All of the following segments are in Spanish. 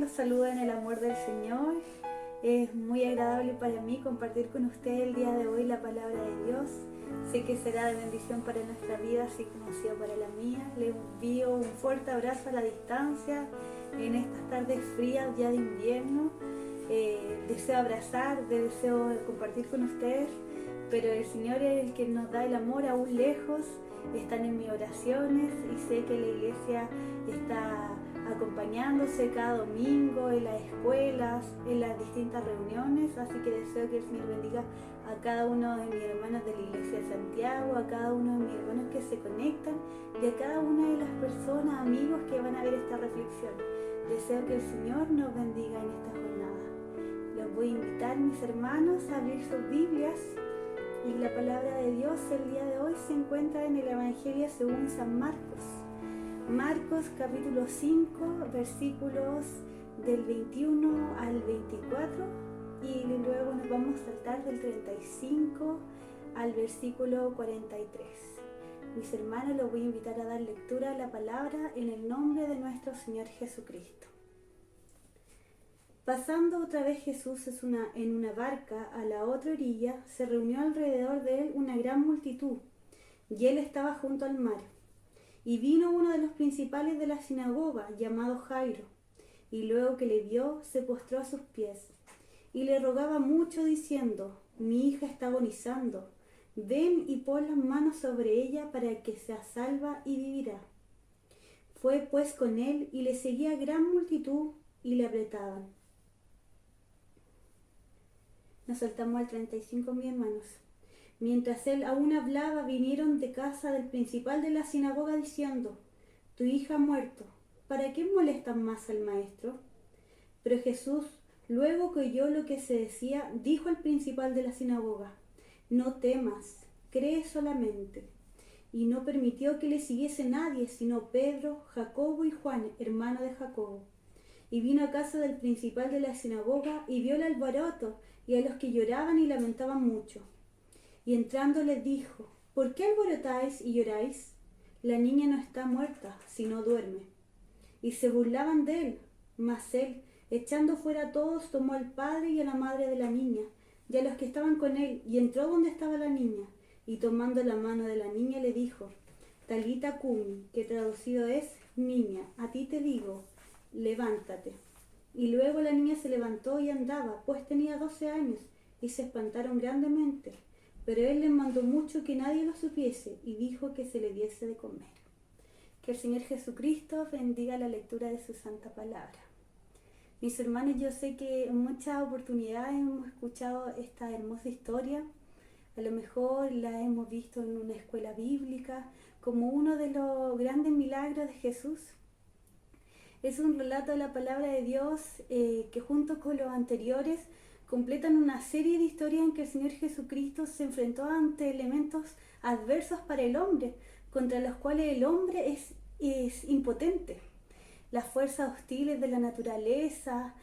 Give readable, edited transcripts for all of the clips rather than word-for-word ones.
los saluda en el amor del Señor. Es muy agradable para mí compartir con usted el día de hoy la palabra de Dios. Sé que será de bendición para nuestra vida, así como ha sido para la mía. Le envío un fuerte abrazo a la distancia en estas tardes frías ya de invierno. Deseo abrazar, deseo compartir con ustedes, pero el Señor es el que nos da el amor aún lejos. Están en mis oraciones y sé que la iglesia está acompañándose cada domingo en las escuelas, en las distintas reuniones, así que deseo que el Señor bendiga a cada uno de mis hermanos de la iglesia de Santiago, a cada uno de mis hermanos que se conectan y a cada una de las personas, amigos que van a ver esta reflexión. Deseo que el Señor nos bendiga en esta jornada. Los voy a invitar, mis hermanos, a abrir sus Biblias. Y la palabra de Dios el día de hoy se encuentra en el Evangelio según San Marcos. Marcos capítulo 5, versículos del 21 al 24 y luego nos vamos a saltar del 35 al versículo 43. Mis hermanos, los voy a invitar a dar lectura a la palabra en el nombre de nuestro Señor Jesucristo. Pasando otra vez Jesús en una barca a la otra orilla, se reunió alrededor de él una gran multitud, y él estaba junto al mar. Y vino uno de los principales de la sinagoga, llamado Jairo, y luego que le vio, se postró a sus pies, y le rogaba mucho, diciendo: Mi hija está agonizando, ven y pon las manos sobre ella para que sea salva y vivirá. Fue pues con él, y le seguía gran multitud, y le apretaban. Nos saltamos al 35, mis hermanos. Mientras él aún hablaba, vinieron de casa del principal de la sinagoga diciendo: Tu hija ha muerto, ¿para qué molestan más al maestro? Pero Jesús, luego que oyó lo que se decía, dijo al principal de la sinagoga: No temas, cree solamente. Y no permitió que le siguiese nadie, sino Pedro, Jacobo y Juan, hermano de Jacobo. Y vino a casa del principal de la sinagoga y vio el alboroto y a los que lloraban y lamentaban mucho. Y entrando les dijo: ¿Por qué alborotáis y lloráis? La niña no está muerta, sino duerme. Y se burlaban de él, mas él, echando fuera a todos, tomó al padre y a la madre de la niña, y a los que estaban con él, y entró donde estaba la niña, y tomando la mano de la niña le dijo: Talita cumi, que traducido es: Niña, a ti te digo, levántate. Y luego la niña se levantó y andaba, pues tenía 12 años, y se espantaron grandemente. Pero él les mandó mucho que nadie lo supiese, y dijo que se le diese de comer. Que el Señor Jesucristo bendiga la lectura de su santa palabra. Mis hermanos, yo sé que en muchas oportunidades hemos escuchado esta hermosa historia. A lo mejor la hemos visto en una escuela bíblica como uno de los grandes milagros de Jesús. Es un relato de la palabra de Dios que junto con los anteriores completan una serie de historias en que el Señor Jesucristo se enfrentó ante elementos adversos para el hombre, contra los cuales el hombre es impotente. Las fuerzas hostiles de la naturaleza,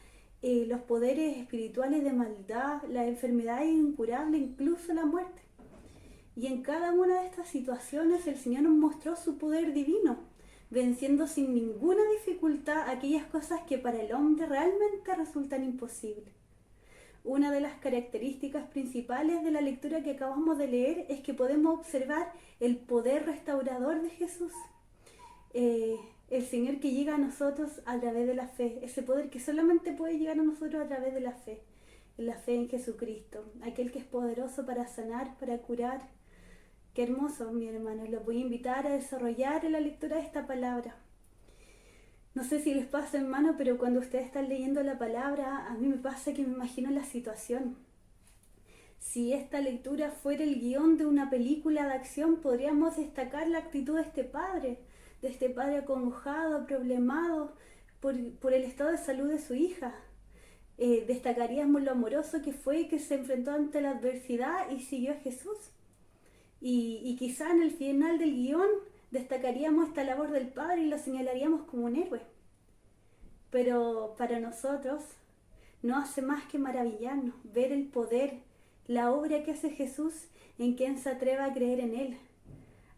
los poderes espirituales de maldad, las enfermedades incurables, incluso la muerte. Y en cada una de estas situaciones el Señor nos mostró su poder divino, venciendo sin ninguna dificultad aquellas cosas que para el hombre realmente resultan imposibles. Una de las características principales de la lectura que acabamos de leer es que podemos observar el poder restaurador de Jesús. El Señor que llega a nosotros a través de la fe, ese poder que solamente puede llegar a nosotros a través de la fe en Jesucristo, aquel que es poderoso para sanar, para curar. Qué hermoso, mi hermano. Los voy a invitar a desarrollar en la lectura de esta palabra. No sé si les pasa, hermano, pero cuando ustedes están leyendo la palabra, a mí me pasa que me imagino la situación. Si esta lectura fuera el guión de una película de acción, podríamos destacar la actitud de este padre acongojado, problemado por el estado de salud de su hija. Destacaríamos lo amoroso que fue y que se enfrentó ante la adversidad y siguió a Jesús. Y quizá en el final del guión destacaríamos esta labor del padre y lo señalaríamos como un héroe. Pero para nosotros no hace más que maravillarnos ver el poder, la obra que hace Jesús en quien se atreve a creer en él,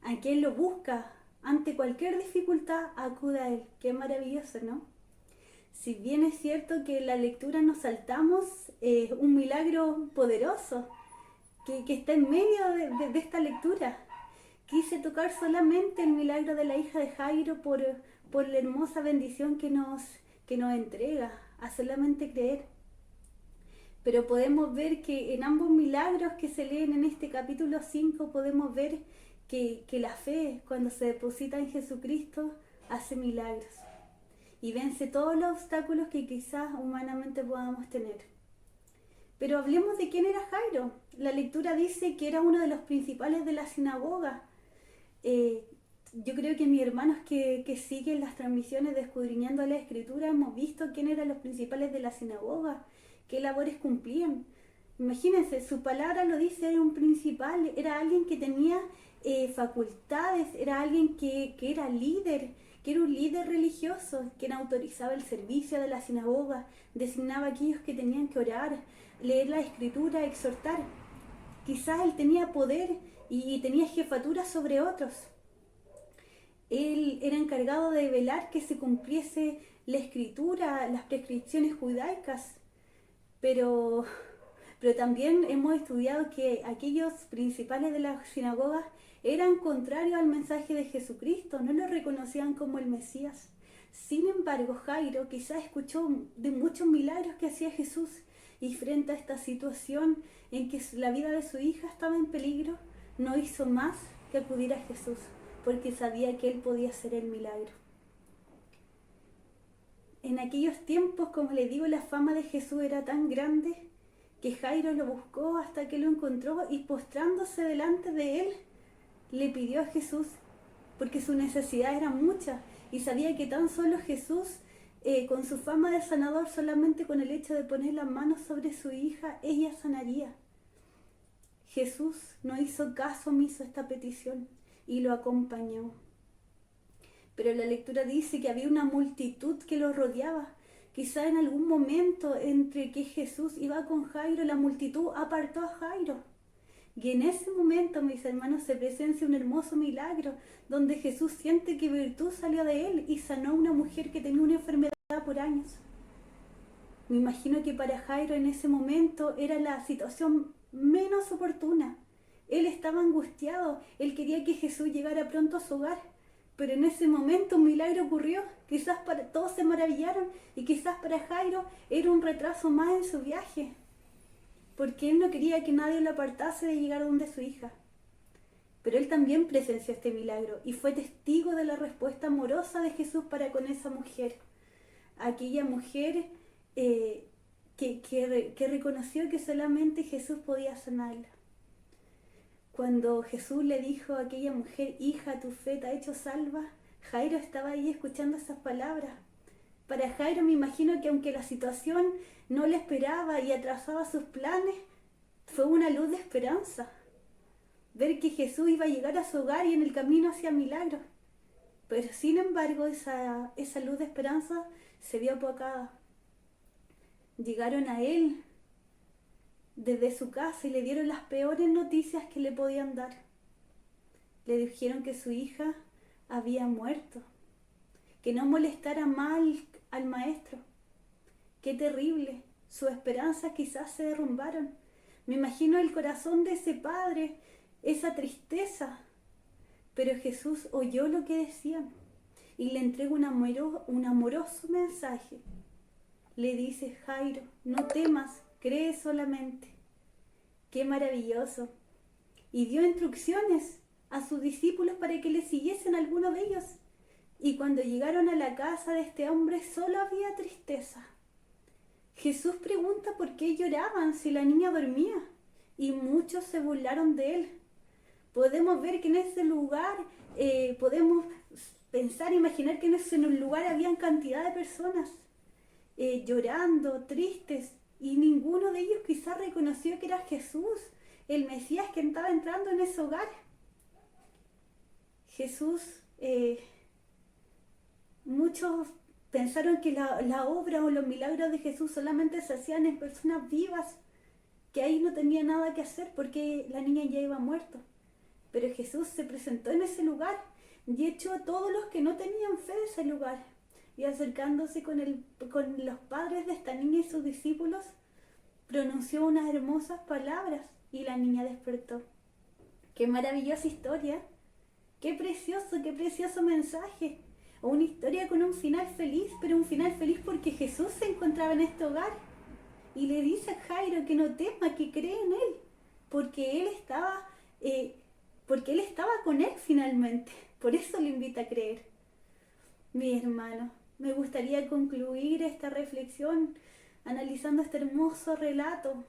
a quien lo busca ante cualquier dificultad, acude a él. Qué maravilloso, ¿no? Si bien es cierto que en la lectura nos saltamos un milagro poderoso que está en medio de esta lectura. Quise tocar solamente el milagro de la hija de Jairo por la hermosa bendición que nos entrega a solamente creer. Pero podemos ver que en ambos milagros que se leen en este capítulo 5 podemos ver que la fe, cuando se deposita en Jesucristo, hace milagros y vence todos los obstáculos que quizás humanamente podamos tener. Pero hablemos de quién era Jairo. La lectura dice que era uno de los principales de la sinagoga. Yo creo que mis hermanos que siguen las transmisiones de Escudriñando la Escritura hemos visto quién eran los principales de la sinagoga, qué labores cumplían. Imagínense, su palabra lo dice, era un principal, era alguien que tenía facultades, era alguien que era líder, que era un líder religioso, quien autorizaba el servicio de la sinagoga, designaba a aquellos que tenían que orar, leer la Escritura, exhortar. Quizás él tenía poder y tenía jefatura sobre otros. Él era encargado de velar que se cumpliese la Escritura, las prescripciones judaicas, pero también hemos estudiado que aquellos principales de las sinagogas eran contrarios al mensaje de Jesucristo, no lo reconocían como el Mesías. Sin embargo, Jairo quizás escuchó de muchos milagros que hacía Jesús y frente a esta situación en que la vida de su hija estaba en peligro, no hizo más que acudir a Jesús, porque sabía que él podía hacer el milagro. En aquellos tiempos, como les digo, la fama de Jesús era tan grande que Jairo lo buscó hasta que lo encontró y postrándose delante de él, le pidió a Jesús, porque su necesidad era mucha y sabía que tan solo Jesús, con su fama de sanador, solamente con el hecho de poner las manos sobre su hija, ella sanaría. Jesús no hizo caso omiso a esta petición y lo acompañó. Pero la lectura dice que había una multitud que lo rodeaba. Quizá en algún momento entre que Jesús iba con Jairo, la multitud apartó a Jairo. Y en ese momento, mis hermanos, se presencia un hermoso milagro, donde Jesús siente que virtud salió de él y sanó a una mujer que tenía una enfermedad por años. Me imagino que para Jairo en ese momento era la situación menos oportuna. Él estaba angustiado, él quería que Jesús llegara pronto a su hogar. Pero en ese momento un milagro ocurrió, quizás para todos se maravillaron y quizás para Jairo era un retraso más en su viaje, porque él no quería que nadie lo apartase de llegar donde su hija. Pero él también presenció este milagro y fue testigo de la respuesta amorosa de Jesús para con esa mujer. Aquella mujer que reconoció que solamente Jesús podía sanarla. Cuando Jesús le dijo a aquella mujer, hija, tu fe te ha hecho salva, Jairo estaba ahí escuchando esas palabras. Para Jairo me imagino que aunque la situación no le esperaba y atrasaba sus planes, fue una luz de esperanza. Ver que Jesús iba a llegar a su hogar y en el camino hacía milagros. Pero sin embargo esa luz de esperanza se vio apagada. Llegaron a él desde su casa y le dieron las peores noticias que le podían dar. Le dijeron que su hija había muerto, que no molestara mal al maestro. Qué terrible, sus esperanzas quizás se derrumbaron. Me imagino el corazón de ese padre, esa tristeza. Pero Jesús oyó lo que decían y le entrega un amoroso mensaje. Le dice, Jairo, no temas, cree solamente. ¡Qué maravilloso! Y dio instrucciones a sus discípulos para que le siguiesen a alguno de ellos. Y cuando llegaron a la casa de este hombre solo había tristeza. Jesús pregunta por qué lloraban si la niña dormía, y muchos se burlaron de él. Podemos ver que en ese lugar, podemos pensar, imaginar que en ese lugar habían cantidad de personas llorando, tristes, y ninguno de ellos quizás reconoció que era Jesús, el Mesías que estaba entrando en ese hogar. Jesús, muchos pensaron que la obra o los milagros de Jesús solamente se hacían en personas vivas, que ahí no tenía nada que hacer porque la niña ya iba muerta. Pero Jesús se presentó en ese lugar y echó a todos los que no tenían fe de ese lugar. y acercándose con los padres de esta niña y sus discípulos, pronunció unas hermosas palabras y la niña despertó. ¡Qué maravillosa historia! ¡Qué precioso mensaje! Una historia con un final feliz, pero un final feliz porque Jesús se encontraba en este hogar. Y le dice a Jairo que no tema, que cree en él, porque él estaba con él finalmente. Por eso le invita a creer. Mi hermano, me gustaría concluir esta reflexión analizando este hermoso relato.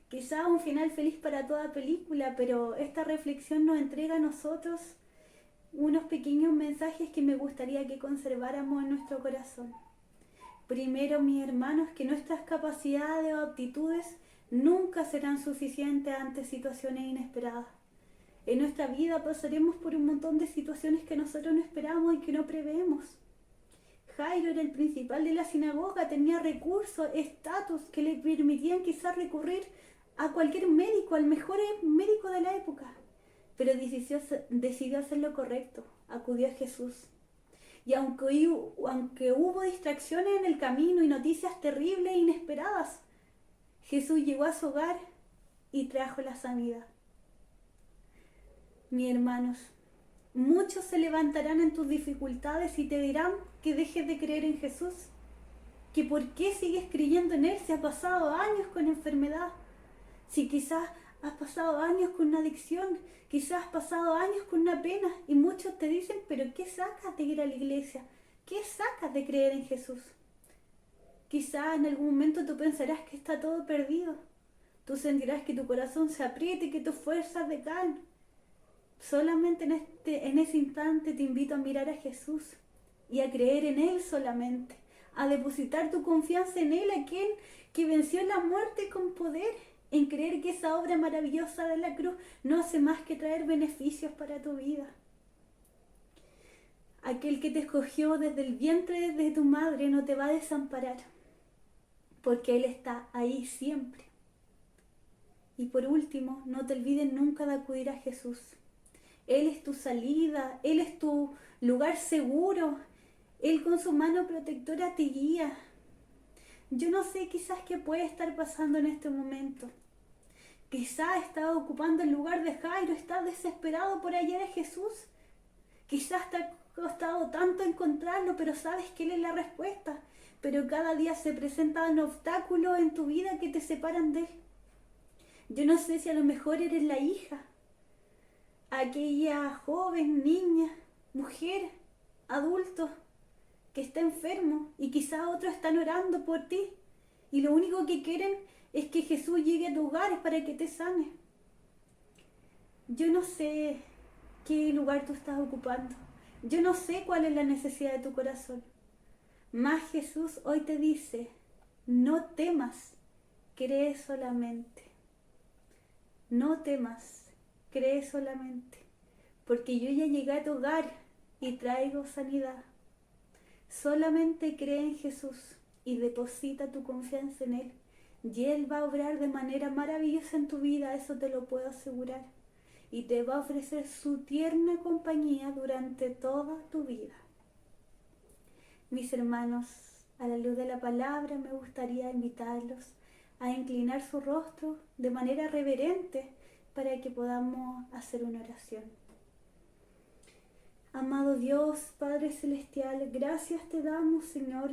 Quizá un final feliz para toda película, pero esta reflexión nos entrega a nosotros unos pequeños mensajes que me gustaría que conserváramos en nuestro corazón. Primero, mis hermanos, que nuestras capacidades o aptitudes nunca serán suficientes ante situaciones inesperadas. En nuestra vida pasaremos por un montón de situaciones que nosotros no esperamos y que no preveemos. Jairo era el principal de la sinagoga, tenía recursos, estatus que le permitían quizás recurrir a cualquier médico, al mejor médico de la época. Pero decidió hacer lo correcto, acudió a Jesús. Y aunque hubo distracciones en el camino y noticias terribles e inesperadas, Jesús llegó a su hogar y trajo la sanidad. Mis hermanos, muchos se levantarán en tus dificultades y te dirán que dejes de creer en Jesús, que por qué sigues creyendo en Él si has pasado años con enfermedad, si quizás has pasado años con una adicción, quizás has pasado años con una pena, y muchos te dicen, pero ¿qué sacas de ir a la iglesia? ¿Qué sacas de creer en Jesús? Quizás en algún momento tú pensarás que está todo perdido, tú sentirás que tu corazón se aprieta y que tus fuerzas decaen. Solamente en ese instante te invito a mirar a Jesús y a creer en Él solamente, a depositar tu confianza en Él, aquel que venció la muerte con poder, en creer que esa obra maravillosa de la cruz no hace más que traer beneficios para tu vida. Aquel que te escogió desde el vientre de tu madre no te va a desamparar, porque Él está ahí siempre. Y por último, no te olvides nunca de acudir a Jesús. Él es tu salida, Él es tu lugar seguro, Él con su mano protectora te guía. Yo no sé quizás qué puede estar pasando en este momento. Quizás estás ocupando el lugar de Jairo, estás desesperado por hallar a Jesús. Quizás te ha costado tanto encontrarlo, pero sabes que Él es la respuesta. Pero cada día se presentan obstáculos en tu vida que te separan de Él. Yo no sé si a lo mejor eres la hija, aquella joven, niña, mujer, adulto que está enfermo y quizás otros están orando por ti y lo único que quieren es que Jesús llegue a tu hogar para que te sane. Yo no sé qué lugar tú estás ocupando, yo no sé cuál es la necesidad de tu corazón, mas Jesús hoy te dice, no temas, cree solamente. No temas, cree solamente, porque yo ya llegué a tu hogar y traigo sanidad. Solamente cree en Jesús y deposita tu confianza en Él. Y Él va a obrar de manera maravillosa en tu vida, eso te lo puedo asegurar. Y te va a ofrecer su tierna compañía durante toda tu vida. Mis hermanos, a la luz de la palabra me gustaría invitarlos a inclinar su rostro de manera reverente para que podamos hacer una oración. Amado Dios, Padre Celestial, gracias te damos, Señor,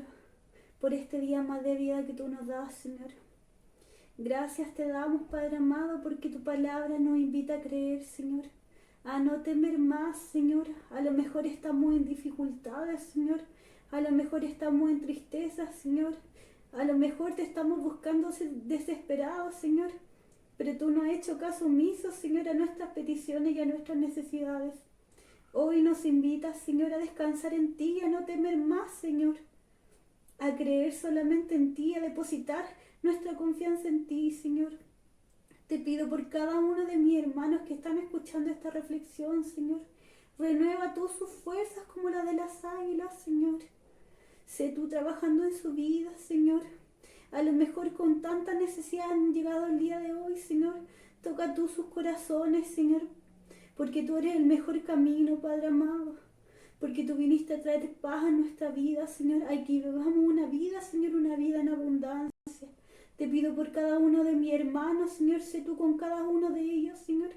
por este día más de vida que tú nos das, Señor. Gracias te damos, Padre amado, porque tu palabra nos invita a creer, Señor, a no temer más, Señor. A lo mejor estamos en dificultades, Señor, a lo mejor estamos en tristeza, Señor. A lo mejor te estamos buscando desesperados, Señor, pero tú no has hecho caso omiso, Señor, a nuestras peticiones y a nuestras necesidades. Hoy nos invitas, Señor, a descansar en ti y a no temer más, Señor, a creer solamente en ti, a depositar nuestra confianza en ti, Señor. Te pido por cada uno de mis hermanos que están escuchando esta reflexión, Señor. Renueva tú sus fuerzas como la de las águilas, Señor. Sé tú trabajando en su vida, Señor. A lo mejor con tanta necesidad han llegado el día de hoy, Señor. Toca tú sus corazones, Señor, porque tú eres el mejor camino, Padre amado. porque tú viniste a traer paz a nuestra vida, Señor, a que vivamos una vida, Señor, una vida en abundancia. Te pido por cada uno de mis hermanos, Señor, sé tú con cada uno de ellos, Señor,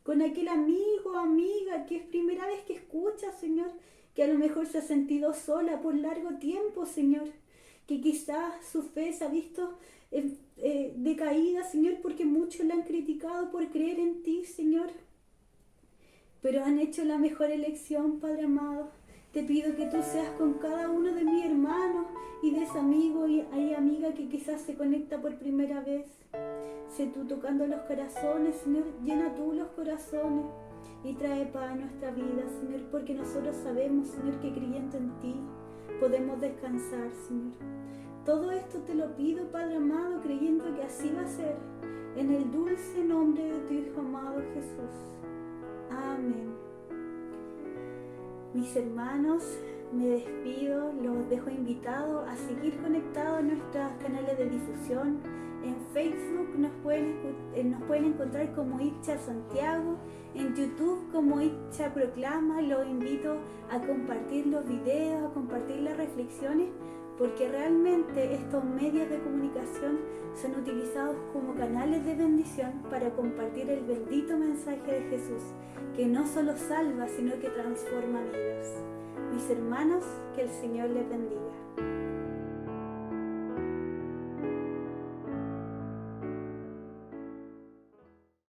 con aquel amigo o amiga que es primera vez que escucha, Señor, que a lo mejor se ha sentido sola por largo tiempo, Señor, que quizás su fe se ha visto decaída, Señor, porque muchos la han criticado por creer en ti, Señor, pero han hecho la mejor elección, Padre amado. Te pido que tú seas con cada uno de mis hermanos y de ese amigo y amiga que quizás se conecta por primera vez. Sé tú tocando los corazones, Señor, llena tú los corazones y trae paz a nuestra vida, Señor, porque nosotros sabemos, Señor, que creyendo en ti podemos descansar, Señor. Todo esto te lo pido, Padre amado, creyendo que así va a ser, en el dulce nombre de tu Hijo amado Jesús. Amén. Mis hermanos, me despido, los dejo invitados a seguir conectados a nuestros canales de difusión. En Facebook nos pueden encontrar como Itcha Santiago, en YouTube como Itcha Proclama. Los invito a compartir los videos, a compartir las reflexiones, porque realmente estos medios de comunicación son utilizados como canales de bendición para compartir el bendito mensaje de Jesús, que no solo salva, sino que transforma vidas. Mis hermanos, que el Señor les bendiga.